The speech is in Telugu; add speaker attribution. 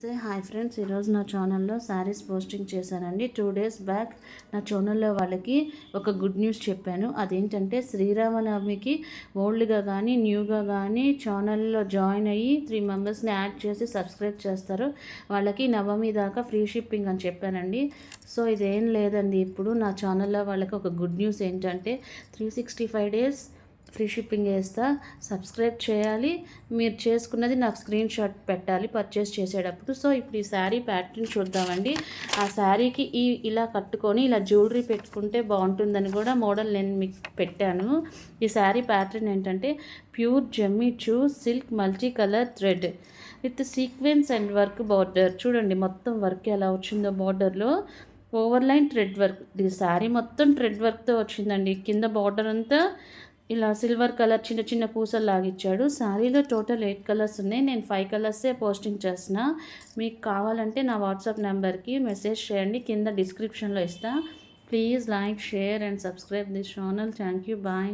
Speaker 1: నమస్తే హాయ్ ఫ్రెండ్స్, ఈరోజు నా ఛానల్లో శారీస్ పోస్టింగ్ చేశానండి. 2 days బ్యాక్ నా ఛానల్లో వాళ్ళకి ఒక గుడ్ న్యూస్ చెప్పాను. అదేంటంటే శ్రీరామనవమికి ఓల్డ్గా కానీ న్యూగా కానీ ఛానల్లో జాయిన్ అయ్యి 3 మెంబర్స్ని యాడ్ చేసి సబ్స్క్రైబ్ చేస్తారు. వాళ్ళకి నవమి దాకా ఫ్రీ షిప్పింగ్ అని చెప్పానండి. సో ఇదేం లేదండి, ఇప్పుడు నా ఛానల్లో వాళ్ళకి ఒక గుడ్ న్యూస్ ఏంటంటే 365 days ఫ్రీ షిప్పింగ్ వేస్తా. సబ్స్క్రైబ్ చేయాలి, మీరు చేసుకున్నది నాకు స్క్రీన్ షాట్ పెట్టాలి పర్చేస్ చేసేటప్పుడు. సో ఇప్పుడు ఈ శారీ ప్యాటర్న్ చూద్దామండి. ఆ శారీకి ఇలా కట్టుకొని ఇలా జ్యువెలరీ పెట్టుకుంటే బాగుంటుందని కూడా మోడల్ నేను మీకు పెట్టాను. ఈ శారీ ప్యాటర్న్ ఏంటంటే pure Jimmy Choo silk multi colour thread with sequence and work border. చూడండి మొత్తం వర్క్ ఎలా వచ్చిందో బార్డర్లో ఓవర్లైన్ థ్రెడ్ వర్క్. ఈ శారీ మొత్తం థ్రెడ్ వర్క్తో వచ్చిందండి. కింద బార్డర్ అంతా ఇలా సిల్వర్ కలర్ చిన్న చిన్న పూసలు లాగిచ్చాడు. శారీలో టోటల్ 8 కలర్స్ ఉన్నాయి. నేను 5 కలర్సే పోస్టింగ్ చేసిన. మీకు కావాలంటే నా వాట్సాప్ నెంబర్కి మెసేజ్ చేయండి, కింద డిస్క్రిప్షన్లో ఇస్తా. Please like, share and subscribe this channel. Thank you, bye.